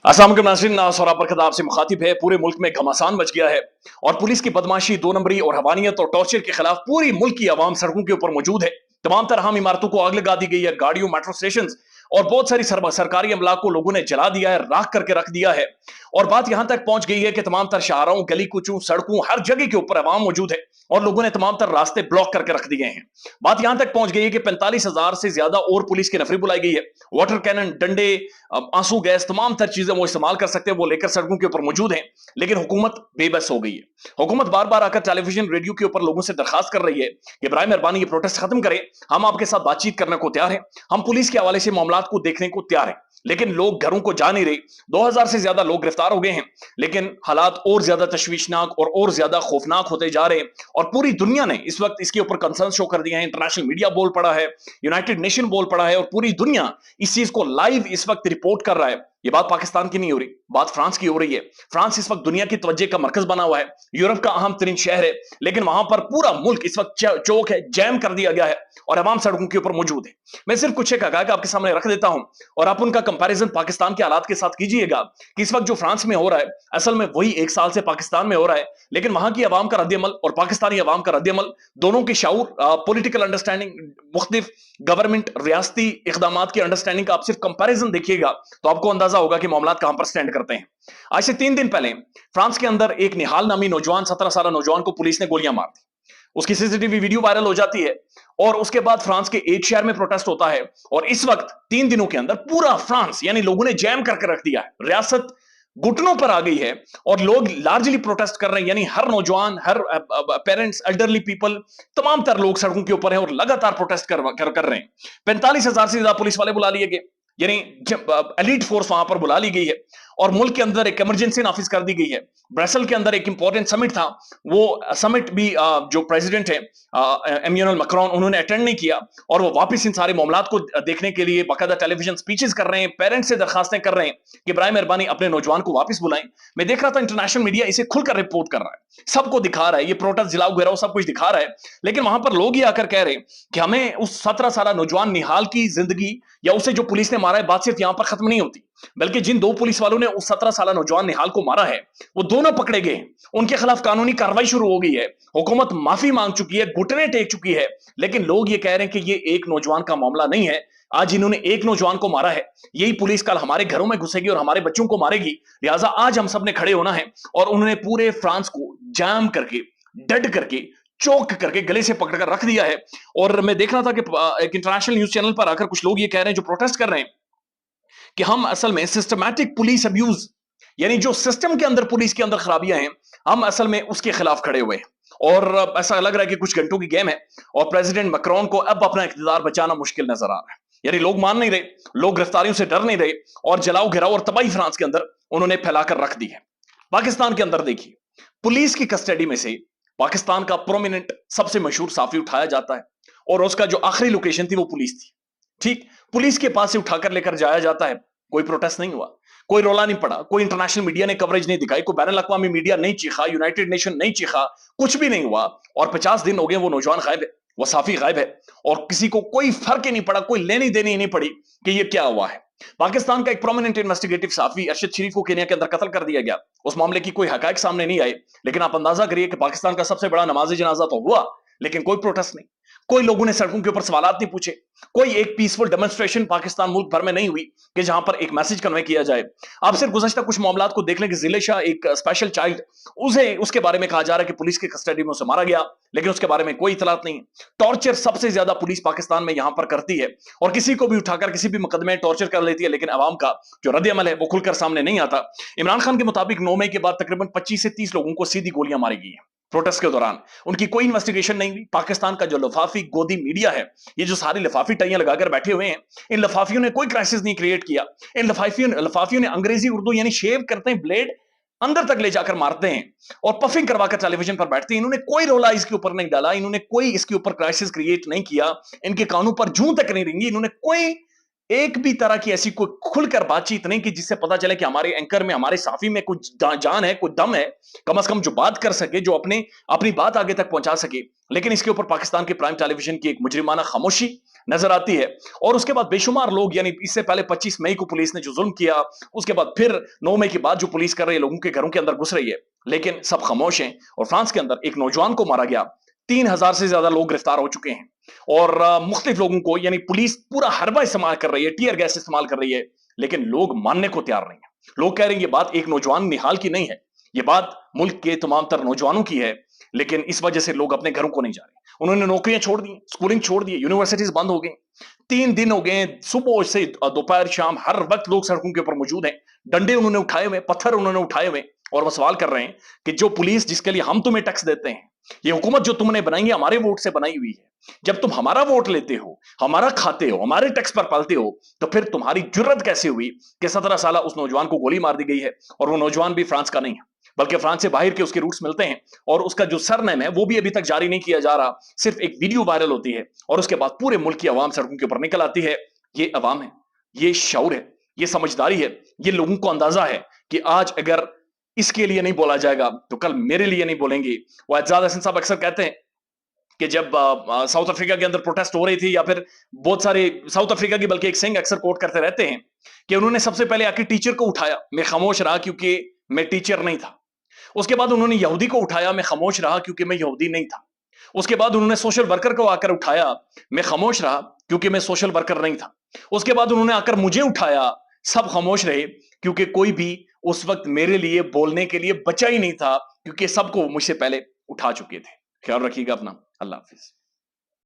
अस्सलाम वालेकुम नाज़रीन, सौरा बरकत आपसे मुखातिब है। पूरे मुल्क में घमासान मच गया है और पुलिस की बदमाशी, दो नंबरी और हवानियत और टॉर्चर के खिलाफ पूरी मुल्क की आवाम सड़कों के ऊपर मौजूद है। तमाम तरह हम इमारतों को आग लगा दी गई है, गाड़ियों, मेट्रो स्टेशन और बहुत सारी सरकारी अमलाक को लोगों ने जला दिया है, राख करके रख दिया है। और बात यहां तक पहुंच गई है कि तमाम तर शाहराओं, गली कुचों, सड़कों, हर जगह के ऊपर आवाम मौजूद है और लोगों ने तमाम तर रास्ते ब्लॉक करके रख दिए हैं। बात यहां तक पहुंच गई है कि 45,000 से ज्यादा और पुलिस की नफरी बुलाई गई है। वाटर कैनन, डंडे, आंसू गैस, तमाम तर चीजें वो इस्तेमाल कर सकते हैं, वो लेकर सड़कों के ऊपर मौजूद हैं। लेकिन हुकूमत बेबस हो गई है। हुकूमत बार बार आकर टेलीविजन, रेडियो के ऊपर लोगों से दरखास्त कर रही है कि बराए मेहरबानी ये प्रोटेस्ट खत्म करें, हम आपके साथ बातचीत करने को तैयार हैं, हम पुलिस के हवाले से मामलात को देखने को तैयार हैं। लेकिन लोग घरों को जा नहीं रहे। 2000 से ज्यादा लोग गिरफ्तार हो गए हैं। लेकिन हालात और ज्यादा तशवीशनाक और ज्यादा खौफनाक होते जा रहे हैं और पूरी दुनिया ने इस वक्त इसके ऊपर कंसर्न शो कर दिया है। इंटरनेशनल मीडिया बोल पड़ा है, यूनाइटेड नेशन बोल पड़ा है और पूरी दुनिया इस चीज को लाइव इस वक्त रिपोर्ट कर रहा है। ये बात पाकिस्तान की नहीं हो रही, बात फ्रांस की हो रही है। फ्रांस इस वक्त दुनिया की तवज्जो का मरकज बना हुआ है, यूरोप का अहम तरीन शहर है, लेकिन वहां पर पूरा मुल्क इस वक्त चौक है, जैम कर दिया गया है और अवाम सड़कों के ऊपर मौजूद है। मैं सिर्फ कुछ एक हकायक आपके सामने रख देता हूं और आप उनका कंपैरिजन पाकिस्तान के हालात के साथ कीजिएगा कि इस वक्त जो फ्रांस में हो रहा है असल में वही 1 साल से पाकिस्तान में हो रहा है। लेकिन वहां की अवाम का रद्दमल और पाकिस्तानी अवाम का रद्दमल दोनों की शाऊर, पॉलिटिकल अंडरस्टैंडिंग, मुख्तलिफ गवर्नमेंट रियासती इकदाम की अंडरस्टैंडिंग का आप सिर्फ कंपैरिजन देखिएगा तो आपको अंदाजा होगा कि मामला कहां पर स्टैंड करते हैं। आज से 3 दिन पहले फ्रांस के अंदर एक निहाल नामी नौजवान, 17 साल नौजवान को पुलिस ने गोलियां मार दी। उसकी सीसीटीवी वीडियो वायरल हो जाती है और उसके बाद फ्रांस के एक शहर में प्रोटेस्ट होता है और इस वक्त 3 दिनों के अंदर पूरा फ्रांस यानी लोगों ने जैम करके रख दिया है। रियासत घुटनों पर आ गई है और लोग लार्जली प्रोटेस्ट कर रहे हैं, यानी हर नौजवान, हर पेरेंट्स, एल्डरली पीपल, तमाम तर लोग सड़कों के ऊपर हैं और लगातार प्रोटेस्ट कर रहे हैं। 45,000 से ज्यादा पुलिस वाले बुला लिए गए, यानी एलीट फोर्स वहां पर बुला ली गई है और मुल्क के अंदर एक इमरजेंसी नाफिज कर दी गई है। ब्रसेल के अंदर एक इंपॉर्टेंट समिट था, वो समिट भी जो प्रेसिडेंट है एम्यूनल मैक्रोन, उन्होंने अटेंड नहीं किया और वो वापस इन सारे मामलात को देखने के लिए बाकायदा टेलीविजन स्पीचेस कर रहे हैं, पेरेंट्स से दरखास्तें कर रहे हैं कि बराए मेहरबानी अपने नौजवान को वापस बुलाएं। मैं देख रहा था इंटरनेशनल मीडिया इसे खुलकर रिपोर्ट कर रहा है, सबको दिखा रहा है, ये प्रोटेस्ट जिलाओ गिराओ सब कुछ दिखा रहा है। लेकिन वहां पर लोग ये आकर कह रहे हैं कि हमें उस 17 साल नौजवान निहाल की जिंदगी या उसे जो पुलिस ने मारा है, बात सिर्फ यहां पर खत्म नहीं होती, बल्कि जिन 2 पुलिस वालों ने उस 17 साल नौजवान निहाल को मारा है वो दोनों पकड़े गए हैं, उनके खिलाफ कानूनी कार्रवाई शुरू हो गई है, हुकूमत माफी मांग चुकी है, घुटने टेक चुकी है। लेकिन लोग ये कह रहे हैं कि ये एक नौजवान का मामला नहीं है। आज इन्होंने एक नौजवान को मारा है, यही पुलिस कल हमारे घरों में घुसेगी और हमारे बच्चों को मारेगी। लिहाजा आज हम सब ने खड़े होना है और उन्होंने पूरे फ्रांस को जाम करके, डट करके, चौक करके गले से पकड़कर रख दिया है। और मैं देख रहा था कि एक इंटरनेशनल न्यूज चैनल पर आकर कुछ लोग ये कह रहे हैं जो प्रोटेस्ट कर रहे हैं कि हम असल में सिस्टमैटिक पुलिस अब्यूज, यानी जो सिस्टम के अंदर पुलिस के अंदर खराबियां हैं, हम असल में उसके खिलाफ खड़े हुए हैं। और ऐसा लग रहा है कि कुछ घंटों की गेम है और प्रेसिडेंट मैक्रोन को अब अपना इख्तियार बचाना मुश्किल नजर आ रहा है। यानी लोग मान नहीं रहे, लोग गिरफ्तारियों से डर नहीं रहे और जलाओ घिराओ और तबाही फ्रांस के अंदर उन्होंने फैलाकर रख दी है। पाकिस्तान के अंदर देखिए, पुलिस की कस्टडी में से पाकिस्तान का प्रोमिनेंट सबसे मशहूर साफी उठाया जाता है और उसका जो आखिरी लोकेशन थी वो पुलिस थी। ठीक, पुलिस के पास से उठाकर लेकर जाया जाता है, कोई प्रोटेस्ट नहीं हुआ, कोई रोला नहीं पड़ा, कोई इंटरनेशनल मीडिया ने कवरेज नहीं दिखाई, कोई बैनुल अक़वामी मीडिया नहीं चीखा, यूनाइटेड नेशन नहीं चीखा, कुछ भी नहीं हुआ। और 50 दिन हो गए वो नौजवान गायब है, वो साफी गायब है और किसी को कोई फर्क ही नहीं पड़ा, कोई लेनी देनी ही नहीं पड़ी कि ये क्या हुआ है। पाकिस्तान का एक प्रोमिनेंट इन्वेस्टिगेटिव साफी अरशद शरीफ को केन्या के अंदर कत्ल कर दिया गया, उस मामले की कोई हकायक सामने नहीं आए। लेकिन आप अंदाजा करिए कि पाकिस्तान का सबसे बड़ा नमाज जनाजा तो हुआ, लेकिन कोई प्रोटेस्ट नहीं, कोई लोगों ने सड़कों के ऊपर सवालात नहीं पूछे, कोई एक पीसफुल डेमोन्स्ट्रेशन पाकिस्तान मुल्क भर में नहीं हुई कि जहां पर एक मैसेज कन्वे किया जाए। आप सिर्फ गुज़श्ता कुछ मामलात को देख लें कि ज़िलेशा, एक स्पेशल चाइल्ड, उसे उसके बारे में कहा जा रहा है कि पुलिस की कस्टडी में उसे मारा गया, लेकिन उसके बारे में कोई इतलात नहीं। टॉर्चर सबसे ज्यादा पुलिस पाकिस्तान में यहां पर करती है और किसी को भी उठाकर किसी भी मुकदमे टॉर्चर कर लेती है, लेकिन अवाम का जो रद्द-ए-अमल है वो खुलकर सामने नहीं आता। इमरान खान के मुताबिक 9 मई के बाद तकरीबन 25 से 30 लोगों को सीधी गोलियां मारी गई हैं प्रोटेस्ट के दौरान। उनकी कोई इन्वेस्टिगेशन नहीं हुई। पाकिस्तान का जो लफाफी गोदी मीडिया है, ये जो सारी लफाफी टाइयां लगाकर बैठे हुए हैं, इन लफाफियों ने कोई क्राइसिस नहीं क्रिएट किया। इन लफाफियों ने अंग्रेजी उर्दू यानी शेव करते हैं, ब्लेड अंदर तक ले जाकर मारते हैं और पफिंग करवाकर टेलीविजन पर बैठते हैं। इन्होंने कोई रोला इसके ऊपर नहीं डाला, इन्होंने कोई इसके ऊपर क्राइसिस क्रिएट नहीं किया, इनके कानों पर जूं तक नहीं रेंगी, इन्होंने कोई एक भी तरह की ऐसी कोई खुलकर बातचीत नहीं की जिससे पता चले कि हमारे एंकर में, हमारे साफी में कुछ जान है, कुछ दम है, कम से कम जो बात कर सके, जो अपनी बात आगे तक पहुंचा सके। लेकिन इसके ऊपर पाकिस्तान के प्राइम टेलीविजन की एक मुजरिमाना खामोशी, नजर आती है। और उसके बाद बेशुमार लोग, यानी इससे पहले 25 मई को पुलिस ने जो जुल्म किया, उसके बाद फिर 9 मई के बाद जो पुलिस कर रही है, लोगों के घरों के अंदर घुस रही है, लेकिन सब खामोश हैं। और फ्रांस के अंदर एक नौजवान को मारा गया, 3,000 से ज्यादा लोग गिरफ्तार हो चुके हैं। और मुख्तलिफ लोगों को, यानी पुलिस पूरा हरबा इस्तेमाल कर रही है, टीयर गैस इस्तेमाल कर रही है, लेकिन लोग मानने को तैयार नहीं है। लोग कह रहे हैं ये बात एक नौजवान निहाल की नहीं है, ये बात मुल्क के तमाम तर नौजवानों की है। लेकिन इस वजह से लोग अपने घरों को नहीं जा रहे। उन्होंने नौकरियां छोड़ दी, स्कूलिंग छोड़ दी, यूनिवर्सिटीज बंद हो गई। 3 दिन हो गए, सुबह से दोपहर शाम हर वक्त लोग सड़कों के ऊपर मौजूद हैं। डंडे उन्होंने उठाए हुए, पत्थर उन्होंने उठाए हुए, और वो सवाल कर रहे हैं कि जो पुलिस जिसके लिए हम तुम्हें टैक्स देते हैं, ये हुकूमत जो तुमने बनाई है हमारे वोट से बनाई हुई है, जब तुम हमारा वोट लेते हो, हमारा खाते हो, हमारे टैक्स पर पलते हो, तो फिर तुम्हारी जुर्रत कैसे हुई कि 17 साल उस नौजवान को गोली मार दी गई है। और वो नौजवान भी फ्रांस का नहीं है, बल्कि फ्रांस से बाहर के उसके रूट्स मिलते हैं, और उसका जो सरनेम है वो भी अभी तक जारी नहीं किया जा रहा। सिर्फ एक वीडियो वायरल होती है और उसके बाद पूरे मुल्क की आवाम सड़कों के ऊपर निकल आती है। ये अवाम है, ये शऊर है, ये समझदारी है, ये लोगों को अंदाजा है कि आज अगर इसके लिए नहीं बोला जाएगा तो कल मेरे लिए नहीं बोलेंगे। वो एजाज हसन साहब अक्सर कहते हैं कि जब साउथ अफ्रीका के अंदर प्रोटेस्ट हो रही थी, या फिर बहुत सारे साउथ अफ्रीका की, बल्कि एक सिंह अक्सर कोट करते रहते हैं कि उन्होंने सबसे पहले आके टीचर को उठाया, मैं खामोश रहा क्योंकि मैं टीचर नहीं था। उसके बाद उन्होंने यहूदी को उठाया, मैं खामोश रहा क्योंकि मैं यहूदी नहीं था। उसके बाद उन्होंने सोशल वर्कर को आकर उठाया, मैं खामोश रहा क्योंकि मैं सोशल वर्कर नहीं था। उसके बाद उन्होंने आकर मुझे उठाया, सब खामोश रहे क्योंकि कोई भी उस वक्त मेरे लिए बोलने के लिए बचा ही नहीं था, क्योंकि सबको मुझसे पहले उठा चुके थे। ख्याल रखिएगा अपना। अल्लाह हाफिज।